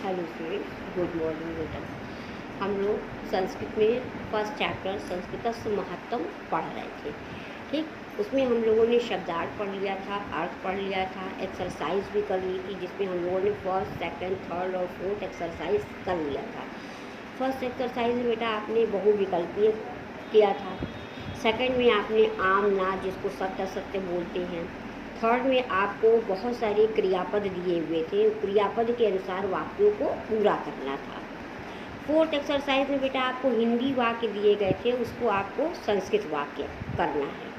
Hello students, good morning बेटा। हम लोग संस्कृत में फर्स्ट चैप्टर संस्कृतस्य महत्तम पढ़ रहे थे। ठीक, उसमें हम लोगों ने शब्दार्थ पढ़ लिया था, अर्थ पढ़ लिया था, एक्सरसाइज भी कर ली थी, जिसमें हम लोगों ने फर्स्ट, सेकंड, थर्ड और फोर्थ एक्सरसाइज कर लिया था। फर्स्ट एक्सरसाइज में बेटा आपने बहुविकल्पीय किया था। सेकंड में आपने आम ना, जिसको सत्य असत्य बोलते हैं। थर्ड में आपको बहुत सारे क्रियापद दिए हुए थे, क्रियापद के अनुसार वाक्यों को पूरा करना था। फोर्थ एक्सरसाइज में बेटा आपको हिंदी वाक्य दिए गए थे, उसको आपको संस्कृत वाक्य करना है।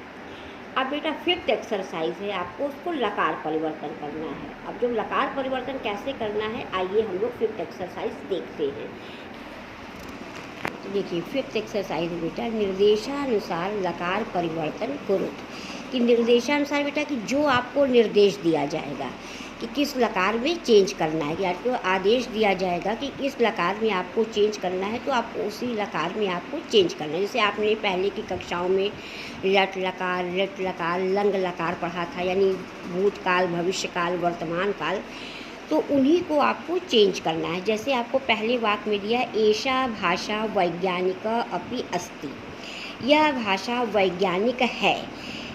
अब बेटा फिफ्थ एक्सरसाइज है, आपको उसको लकार परिवर्तन करना है। अब जो लकार परिवर्तन कैसे करना है, आइए हम लोग फिफ्थ एक्सरसाइज देखते हैं। तो देखिए फिफ्थ एक्सरसाइज बेटा निर्देशानुसार लकार परिवर्तन करो, कि निर्देशानुसार बेटा कि जो आपको निर्देश दिया जाएगा कि किस लकार में चेंज करना है, कि आपको आदेश दिया जाएगा कि इस लकार में आपको चेंज करना है, तो आप उसी लकार में आपको चेंज करना है। जैसे आपने पहले की कक्षाओं में लट लकार, लट लकार, लंग लकार पढ़ा था, यानी भूतकाल, भविष्यकाल, वर्तमान काल, तो उन्हीं को आपको चेंज करना है। जैसे आपको पहले वाक्य में दिया, एषा भाषा वैज्ञानिक अपि अस्ति, यह भाषा वैज्ञानिक है,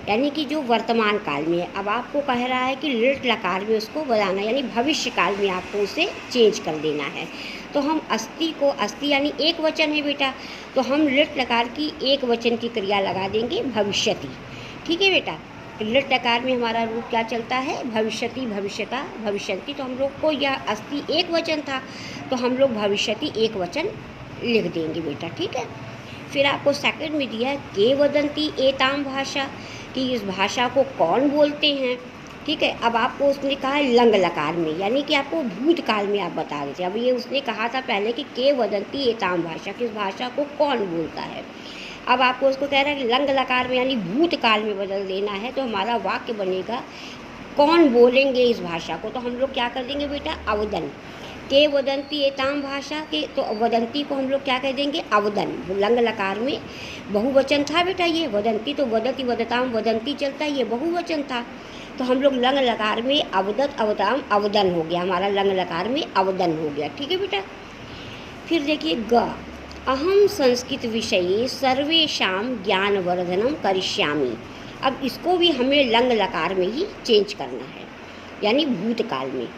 यानी कि जो वर्तमान काल में है। अब आपको कह रहा है कि लिट लकार में उसको बनाना, यानी भविष्य काल में आपको उसे चेंज कर देना है। तो हम अस्ति को, अस्ति यानी एक वचन है बेटा, तो हम लिट लकार की एक वचन की क्रिया लगा देंगे भविष्यति। ठीक है बेटा, लिट लकार में हमारा रूप क्या चलता है, भविष्यति, भविष्यता, भविष्यन्ति। तो हम लोग को यह अस्ति एक वचन था, तो हम लोग भविष्यति एक वचन लिख देंगे बेटा। ठीक है, फिर आपको सेकंड में दिया है के वदंती एताम भाषा, कि इस भाषा को कौन बोलते हैं। ठीक है, अब आपको उसने कहा है लंग लकार में, यानी कि आपको भूतकाल में आप बता रहे थे। अब ये उसने कहा था पहले कि के वदंती एताम भाषा, कि इस भाषा को कौन बोलता है। अब आपको उसको कह रहा है कि लंग लकार में यानी भूतकाल में बदल देना है, तो हमारा वाक्य बनेगा कौन बोलेंगे इस भाषा को। तो हम लोग क्या कर देंगे बेटा, अवदन। के वदंती एताम भाषा के, तो वदंती को हम लोग क्या कह देंगे, अवदन। लंग लकार में बहुवचन था बेटा, ये वदंती तो वदति वदताम वदंती चलता है, ये बहुवचन था। तो हम लोग लंग लकार में अवदत अवताम अवदन हो गया, हमारा लंग लकार में अवदन हो गया। ठीक है बेटा, फिर देखिए ग, अहम संस्कृत विषये सर्वेषाम ज्ञानवर्धनम करिष्यामि। अब इसको भी हमें लंग लकार में ही चेंज करना है, यानी भूतकाल में।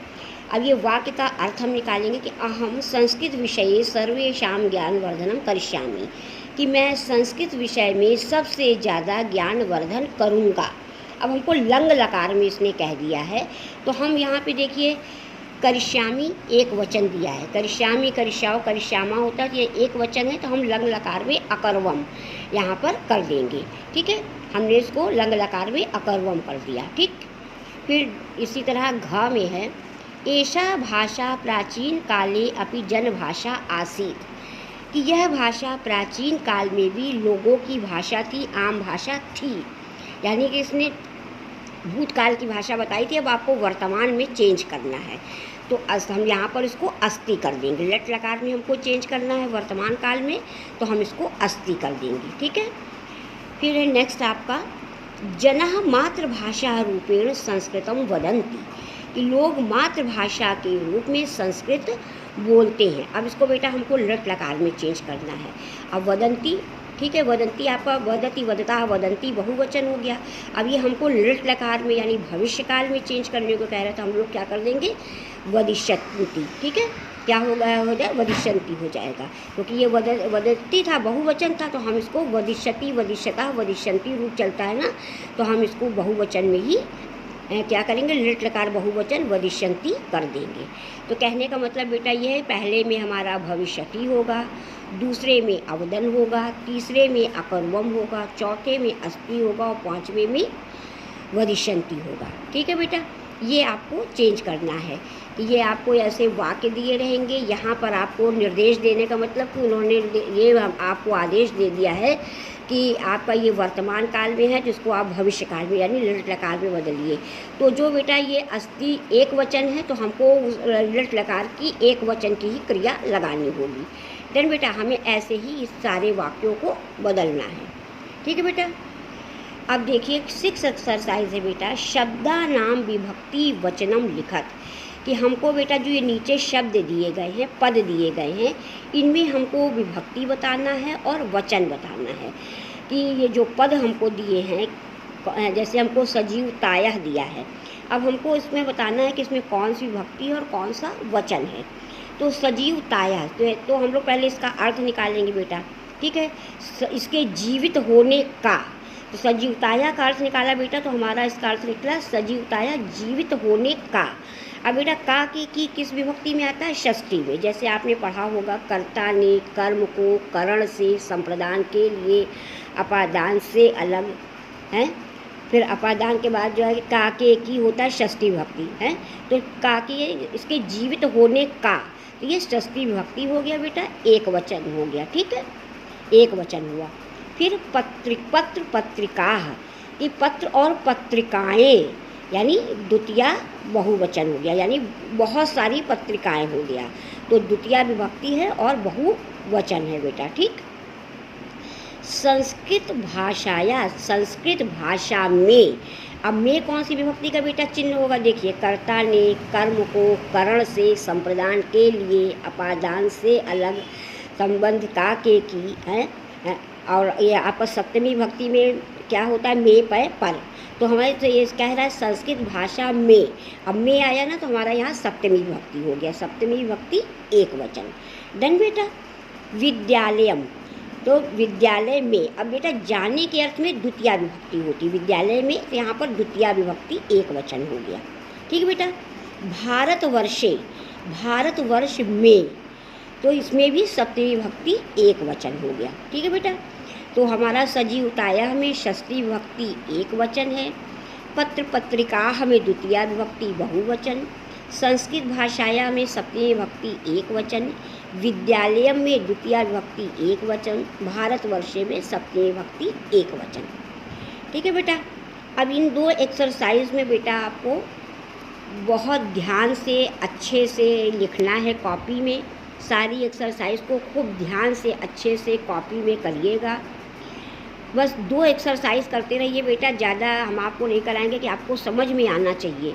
अब ये वाक्य का अर्थ हम निकालेंगे कि अहम संस्कृत विषये सर्वेषाम ज्ञानवर्धनम करिष्यामि, कि मैं संस्कृत विषय में सबसे ज़्यादा ज्ञानवर्धन करूँगा। अब हमको लंग लकार में इसने कह दिया है, तो हम यहाँ पे देखिए करिष्यामि एक वचन दिया है, करिष्यामि, करिष्याओ, करिष्यामा होता है, ये एक वचन है, तो हम लंग लकार में अकर्वम यहाँ पर कर देंगे। ठीक है, हमने इसको लंग लकार में अकर्वम कर दिया। ठीक, फिर इसी तरह घ में है, एषा भाषा प्राचीन काले अपि जन भाषा आसीत्, कि यह भाषा प्राचीन काल में भी लोगों की भाषा थी, आम भाषा थी। यानी कि इसने भूतकाल की भाषा बताई थी, अब आपको वर्तमान में चेंज करना है, तो हम यहाँ पर इसको अस्ति कर देंगे। लट लकार में हमको चेंज करना है वर्तमान काल में, तो हम इसको अस्ति कर देंगे। ठीक है, फिर है नेक्स्ट आपका जनः मातृभाषा रूपेण संस्कृतम वदन्ति, कि लोग मातृभाषा के रूप में संस्कृत बोलते हैं। अब इसको बेटा हमको लट लकार में चेंज करना है। अब वदंती, ठीक है, वदंती आपका वदति वदता वदंती बहुवचन हो गया। अब ये हमको लट लकार में यानी भविष्यकाल में चेंज करने को कह रहा था, हम लोग क्या कर देंगे, वदिष्यन्ति। ठीक है, क्या होगा, हो जाए वदिष्यन्ति हो जाएगा, क्योंकि ये वदति था, बहुवचन था, तो हम इसको वदिष्यति, वदिष्यता, वदिष्यन्ति रूप चलता है ना, तो हम इसको बहुवचन में ही क्या करेंगे, लिट लकार बहुवचन वदिष्यन्ति कर देंगे। तो कहने का मतलब बेटा ये है, पहले में हमारा भविष्यति होगा, दूसरे में अवदन होगा, तीसरे में अकर्वम होगा, चौथे में अस्ति होगा और पांचवें में वदिष्यन्ति होगा। ठीक है बेटा, ये आपको चेंज करना है। ये आपको ऐसे वाक्य दिए रहेंगे, यहाँ पर आपको निर्देश देने का मतलब कि उन्होंने ये आपको आदेश दे दिया है कि आपका ये वर्तमान काल में है, जिसको आप भविष्य काल में यानी लिट लकार में बदलिए। तो जो बेटा ये अस्ति एक वचन है, तो हमको लिट लकार की एक वचन की ही क्रिया लगानी होगी। देन बेटा हमें ऐसे ही इस सारे वाक्यों को बदलना है। ठीक है बेटा, अब देखिए 6 एक्सरसाइज है बेटा, शब्दानाम विभक्ति वचनम लिखत, कि हमको बेटा जो ये नीचे शब्द दिए गए हैं, पद दिए गए हैं, इनमें हमको विभक्ति बताना है और वचन बताना है कि ये जो पद हमको दिए हैं, जैसे हमको सजीवतायः दिया है, अब हमको इसमें बताना है कि इसमें कौन सी विभक्ति है और कौन सा वचन है। तो सजीवतायः तो हम लोग पहले इसका अर्थ निकालेंगे बेटा, ठीक है। इसके जीवित होने का, तो सजीवतायः का अर्थ निकाला बेटा, तो हमारा इसका अर्थ निकला सजीवतायः जीवित होने का। अब बेटा का की किस विभक्ति में आता है? षष्ठी में। जैसे आपने पढ़ा होगा, कर्ता ने कर्म को करण से संप्रदान के लिए अपादान से अलग है, फिर अपादान के बाद जो है का के की होता है षष्ठी विभक्ति है, तो का के इसके जीवित होने का, तो ये षष्ठी विभक्ति हो गया बेटा, एक वचन हो गया, ठीक है, एक वचन हुआ। फिर पत्र पत्रिका, ये पत्र और पत्रिकाएं यानी द्वितीया बहुवचन हो गया, यानी बहुत सारी पत्रिकाएं हो गया, तो द्वितीया विभक्ति है और बहुवचन है बेटा, ठीक। संस्कृत भाषा में, अब में कौन सी विभक्ति का बेटा चिन्ह होगा? देखिए, कर्ता ने कर्म को करण से संप्रदान के लिए अपादान से अलग संबंध का के की है, और ये आपस सप्तमी विभक्ति में क्या होता है? में पर। तो हमारे तो ये कह रहा है संस्कृत भाषा में, अब में आया ना, तो हमारा यहाँ सप्तमी विभक्ति हो गया, सप्तमी विभक्ति एक वचन। डन बेटा। विद्यालयम, तो विद्यालय में, अब बेटा जाने के अर्थ में द्वितीया विभक्ति होती है विद्यालय में, तो यहाँ पर द्वितीया विभक्ति एक वचन हो गया, ठीक है बेटा। भारतवर्ष में, तो इसमें भी सप्तमी विभक्ति एक वचन हो गया, ठीक है बेटा। तो हमारा सजीवतायः में षष्ठी विभक्ति एक वचन है, पत्र पत्रिकाः में द्वितीया विभक्ति बहुवचन, संस्कृत भाषाया में सप्तमी विभक्ति एक वचन, विद्यालय में द्वितीया विभक्ति एक वचन, भारतवर्षे में सप्तमी विभक्ति एक वचन, ठीक है बेटा। अब इन दो एक्सरसाइज में बेटा आपको बहुत ध्यान से अच्छे से लिखना है कॉपी में, सारी एक्सरसाइज को खूब ध्यान से अच्छे से कॉपी में करिएगा। बस 2 एक्सरसाइज करते रहिए बेटा, ज़्यादा हम आपको नहीं कराएंगे कि आपको समझ में आना चाहिए,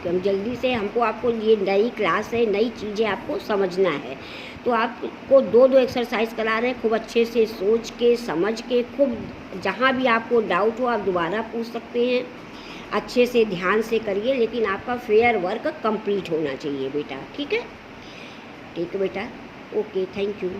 जल्दी से आपको ये नई क्लास है, नई चीज़ें आपको समझना है, तो आपको 2 एक्सरसाइज करा रहे हैं, खूब अच्छे से सोच के समझ के, खूब जहाँ भी आपको डाउट हो आप दोबारा पूछ सकते हैं, अच्छे से ध्यान से करिए, लेकिन आपका फेयर वर्क कंप्लीट होना चाहिए बेटा, ठीक है, ठीक है बेटा, ओके, थैंक यू।